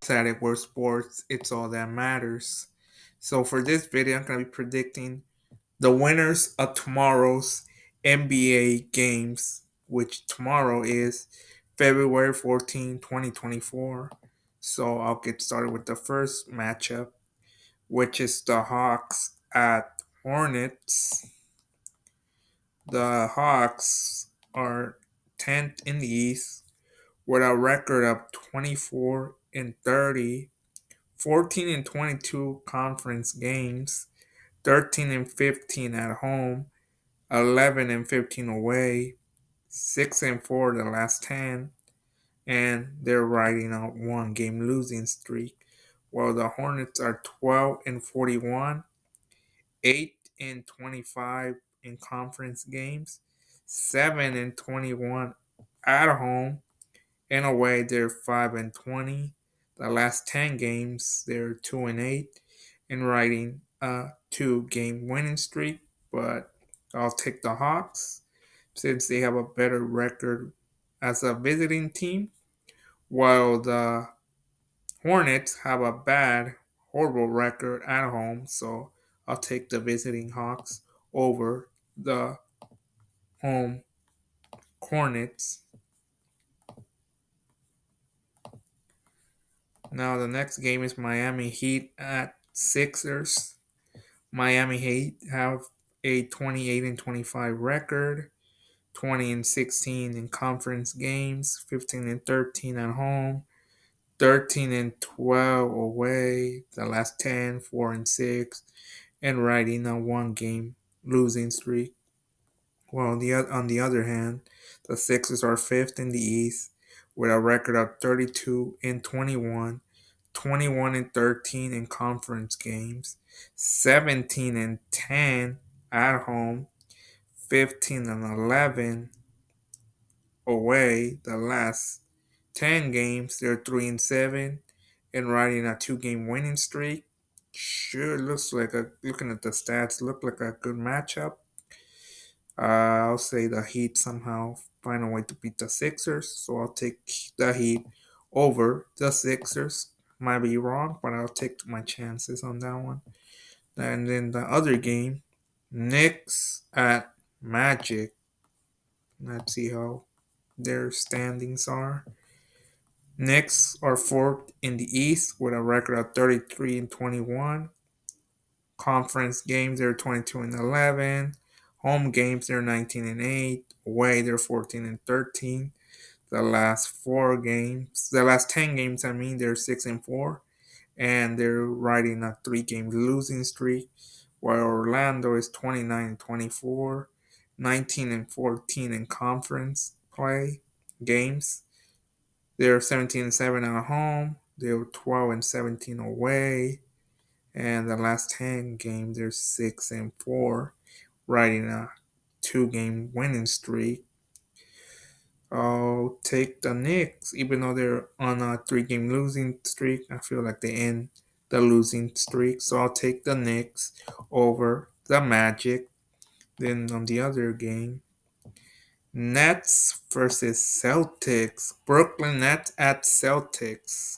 Saturday where sports, it's all that matters. So for this video, I'm gonna be predicting the winners of tomorrow's NBA games, which tomorrow is February 14, 2024. So I'll get started with the first matchup, which is the Hawks at Hornets. The Hawks are 10th in the East with a record of 24 and 30, 14 and 22 conference games, 13 and 15 at home, 11 and 15 away, 6 and 4 the last 10, and they're riding a one game losing streak. While the Hornets are 12 and 41, 8 and 25 in conference games, 7 and 21 at home, and away they're 5 and 20. The last 10 games they're 2 and 8 and riding a 2 game winning streak, but I'll take the Hawks since they have a better record as a visiting team, while the Hornets have a bad, horrible record at home. So I'll take the visiting Hawks over the home Hornets. Now the next game is Miami Heat at Sixers. Miami Heat have a 28 and 25 record, 20 and 16 in conference games, 15 and 13 at home, 13 and 12 away, the last 10, 4 and 6, and riding a 1 game losing streak. While on the other hand, the Sixers are 5th in the East with a record of 32 and 21, 21 and 13 in conference games, 17 and 10 at home, 15 and 11 away. The last 10 games, they're 3 and 7 and riding a 2 game winning streak. Sure looks like looking at the stats, look like a good matchup. I'll say the Heat somehow find a way to beat the Sixers, so I'll take the Heat over the Sixers. Might be wrong, but I'll take my chances on that one. And then the other game, Knicks at Magic. Let's see how their standings are. Knicks are 4th in the East with a record of 33 and 21. Conference games, they're 22 and 11. Home games, they're 19 and 8. Away, they're 14 and 13. The last 10 games, they're 6 and 4. And they're riding a 3 game losing streak. While Orlando is 29 and 24, 19 and 14 in conference play games. They're 17 and 7 at home. They're 12 and 17 away. And the last 10 games, they're 6 and 4, riding a 2 game winning streak. I'll take the Knicks, even though they're on a 3 game losing streak. I feel like they end the losing streak. So I'll take the Knicks over the Magic. Then on the other game, Nets versus Celtics. Brooklyn Nets at Celtics.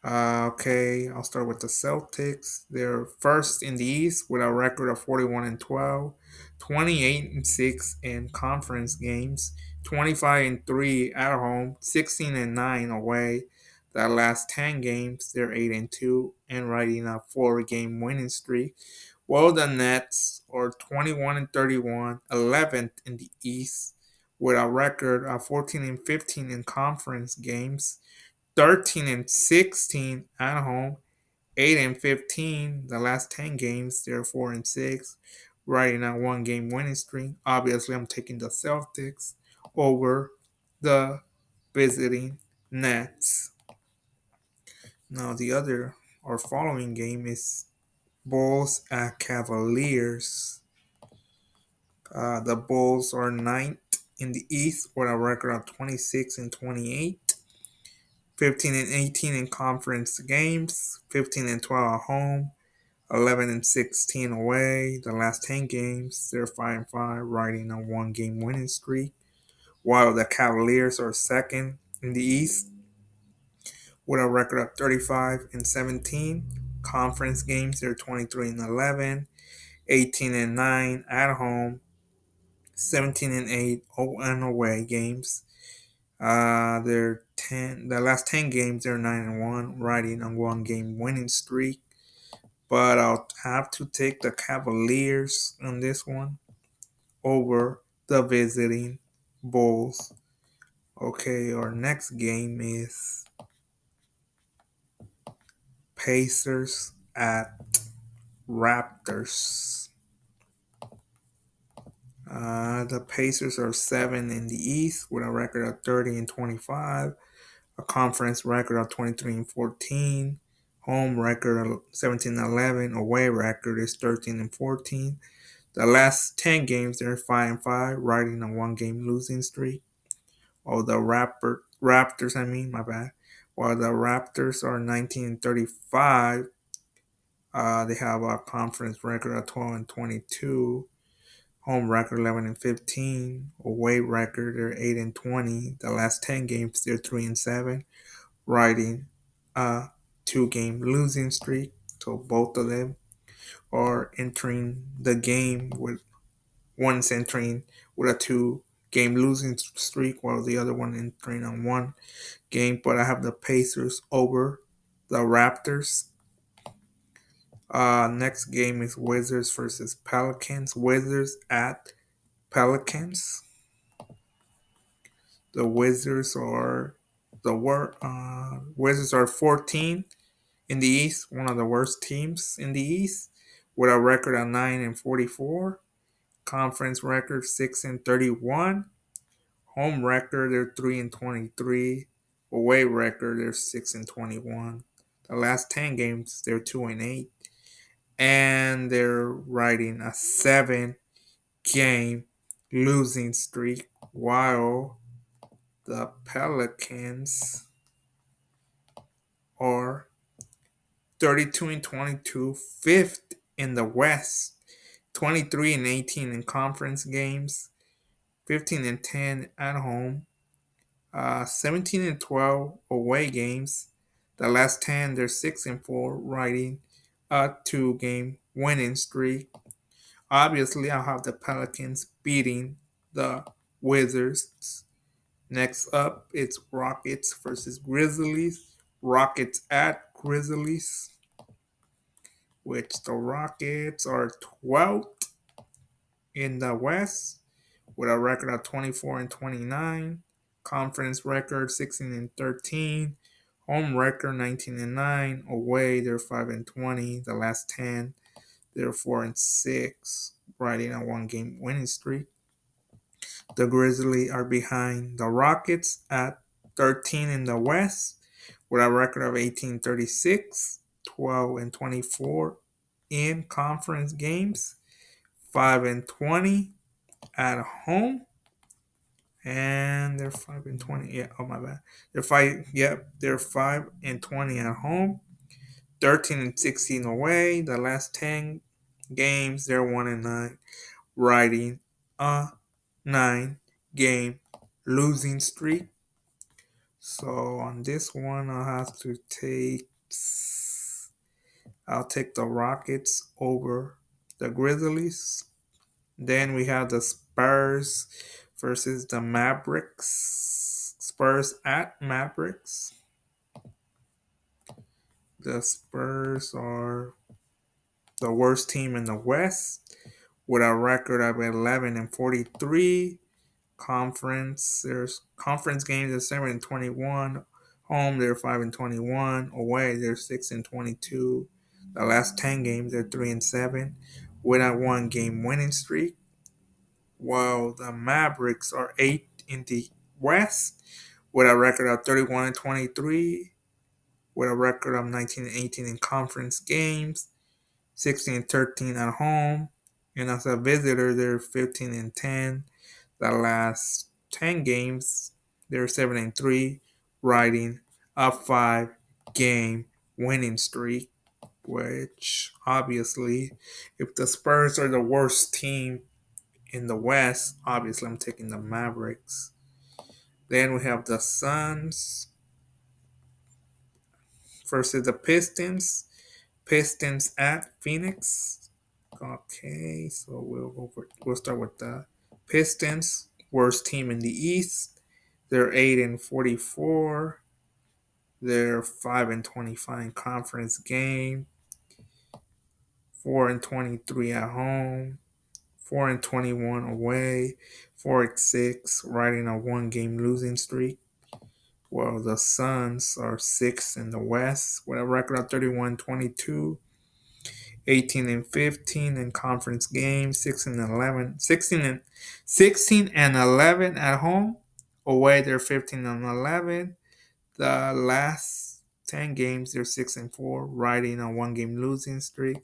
Okay, I'll start with the Celtics. They're first in the East with a record of 41 and 12, 28 and 6 in conference games, 25 and 3 at home, 16 and 9 away. The last 10 games, they're 8 and 2 and riding a 4 game winning streak. While the Nets are 21 and 31, 11th in the East with a record of 14 and 15 in conference games, 13 and 16 at home, 8 and 15 the last 10 games, they're 4 and 6, riding a 1 game winning streak. Obviously, I'm taking the Celtics over the visiting Nets. Now, the other or following game is Bulls at Cavaliers. The Bulls are ninth in the East with a record of 26 and 28. 15 and 18 in conference games, 15 and 12 at home, 11 and 16 away. The last 10 games, they're 5 and 5, riding a one-game winning streak. While the Cavaliers are second in the East with a record of 35 and 17. Conference games, they're 23 and 11, 18 and 9 at home, 17 and 8 and away games. They're 10. The last 10 games, they're 9 and 1, riding a one-game winning streak. But I'll have to take the Cavaliers on this one over the visiting Bulls. Okay, our next game is Pacers at Raptors. The Pacers are 7 in the East with a record of 30 and 25, a conference record of 23 and 14, home record of 17 and 11, away record is 13 and 14. The last 10 games, they're 5 and 5, riding a one-game losing streak. While the Raptors, my bad. While the Raptors are 19 and 35, they have a conference record of 12 and 22, home record 11 and 15, away record they're 8 and 20. The last 10 games, they're 3 and 7, riding a two-game losing streak. So both of them are entering the game with one's entering with a two-game losing streak, while the other one entering on one game. But I have the Pacers over the Raptors. Next game is Wizards versus Pelicans. Wizards at Pelicans. The Wizards are Wizards are 14 in the East, one of the worst teams in the East, with a record of 9 and 44. Conference record 6 and 31. Home record they're 3 and 23. Away record they're 6 and 21. The last 10 games they're 2 and 8, and they're riding a 7-game losing streak, while the Pelicans are 32 and 22, fifth in the West, 23 and 18 in conference games, 15 and 10 at home, 17 and 12 away games. The last 10, they're 6 and 4, riding a two-game winning streak. Obviously, I'll have the Pelicans beating the Wizards. Next up, it's Rockets versus Grizzlies. Rockets at Grizzlies, which the Rockets are 12th in the West with a record of 24 and 29. Conference record 16 and 13. Home record 19 and 9. Away, they're 5 and 20. The last 10, they're 4 and 6, riding a one-game winning streak. The Grizzlies are behind the Rockets at 13 in the West with a record of 18-36, 12 and 24 in conference games, 5 and 20 at home, and they're 5 and 20. Yeah, oh my bad. They're 5 and 20 at home, 13 and 16 away. The last 10 games, they're 1 and 9, riding a 9-game losing streak. So on this one, I'll take the Rockets over the Grizzlies. Then we have the Spurs versus the Mavericks. Spurs at Mavericks. The Spurs are the worst team in the West with a record of 11 and 43. There's conference games are 7 and 21. Home, they're 5 and 21. Away, they're 6 and 22. The last 10 games, they're 3 and 7 with a one-game winning streak. While the Mavericks are 8th in the West with a record of 31 and 23, with a record of 19 and 18 in conference games, 16 and 13 at home. And as a visitor, they're 15 and 10. The last 10 games, they're 7-3, riding a 5 game winning streak. Which obviously, if the Spurs are the worst team in the West, obviously I'm taking the Mavericks. Then we have the Suns versus the Pistons. Pistons at Phoenix. Okay, so we'll start with the Pistons, worst team in the East. They're 8-44. They're 5-25 in conference game. 4-23 at home. 4-21 away. 4-6, riding a 1 game losing streak. Well, the Suns are sixth in the West with a record of 31-22. 18-15 in conference games, 16-11, 16 and 11 at home. Away, they're 15-11. The last 10 games, they're 6-4, riding a 1 game losing streak.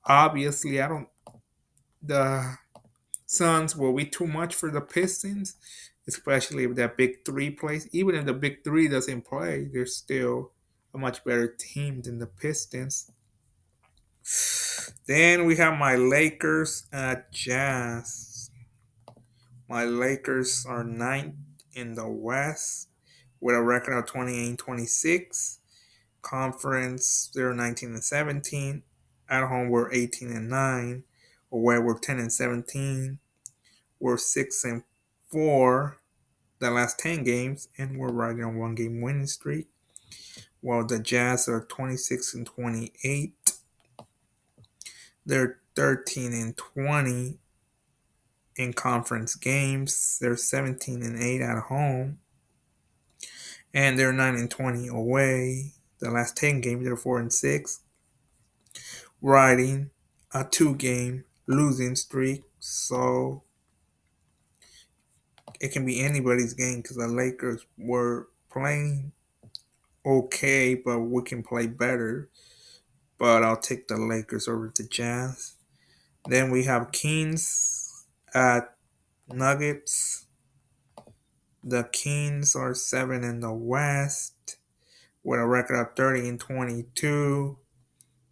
Obviously, I don't. The Suns will be too much for the Pistons, especially if that big three plays. Even if the big three doesn't play, they're still a much better team than the Pistons. Then we have my Lakers at Jazz. My Lakers are ninth in the West with a record of 28-26. Conference, they're 19-17. At home, we're 18-9. Away, we're 10-17. We're 6-4 the last 10 games, and we're riding on 1 game winning streak. While the Jazz are 26-28. They're 13-20 in conference games. They're 17-8 at home. And they're 9-20 away. The last 10 games, they're 4-6. Riding a 2 game losing streak. So it can be anybody's game because the Lakers were playing okay, but we can play better. But I'll take the Lakers over the Jazz. Then we have Kings at Nuggets. The Kings are 7 in the West with a record of 30-22,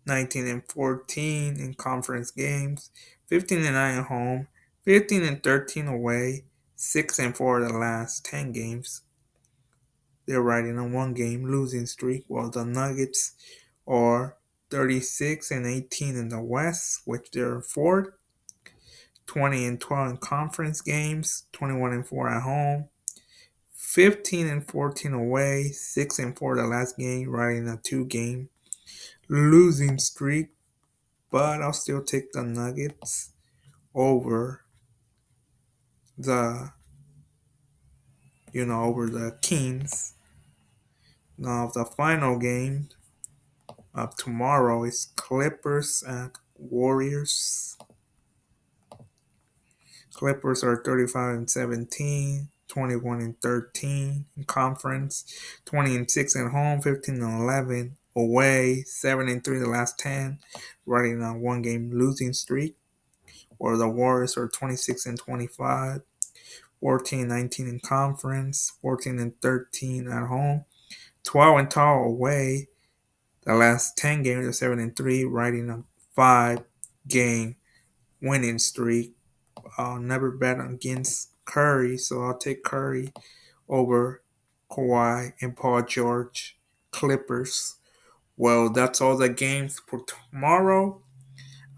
19-14 in conference games, 15-9 at home, 15-13 away, 6-4 the last 10 games. They're riding a 1 game losing streak, while the Nuggets are 36-18 in the West, which they're fourth, 20-12 in conference games, 21-4 at home, 15-14 away, 6-4 the last game, riding a 2 game losing streak. But I'll still take the Nuggets over the Kings. Now the final game of tomorrow is Clippers at Warriors. Clippers are 35-17, 21-13 in conference, 20-6 at home, 15-11 away, 7-3 the last 10, riding a 1 game losing streak. Or the Warriors are 26-25, 14-19 in conference, 14-13 at home, 12-12 away. The last 10 games are 7-3, riding a 5 game winning streak. I'll never bet against Curry, so I'll take Curry over Kawhi and Paul George. Clippers. Well, that's all the games for tomorrow.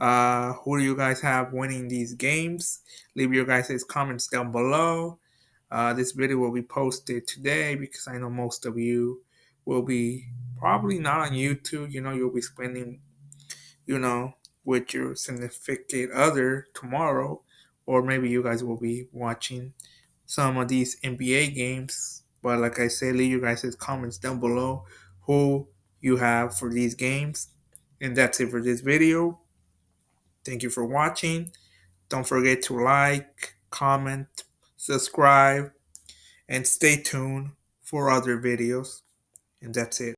Who do you guys have winning these games? Leave your guys' comments down below. This video will be posted today because I know most of you will be probably not on YouTube. You'll be spending, with your significant other tomorrow, or maybe you guys will be watching some of these NBA games. But like I said, leave your guys' comments down below who you have for these games. And that's it for this video. Thank you for watching. Don't forget to like, comment, subscribe, and stay tuned for other videos. And that's it.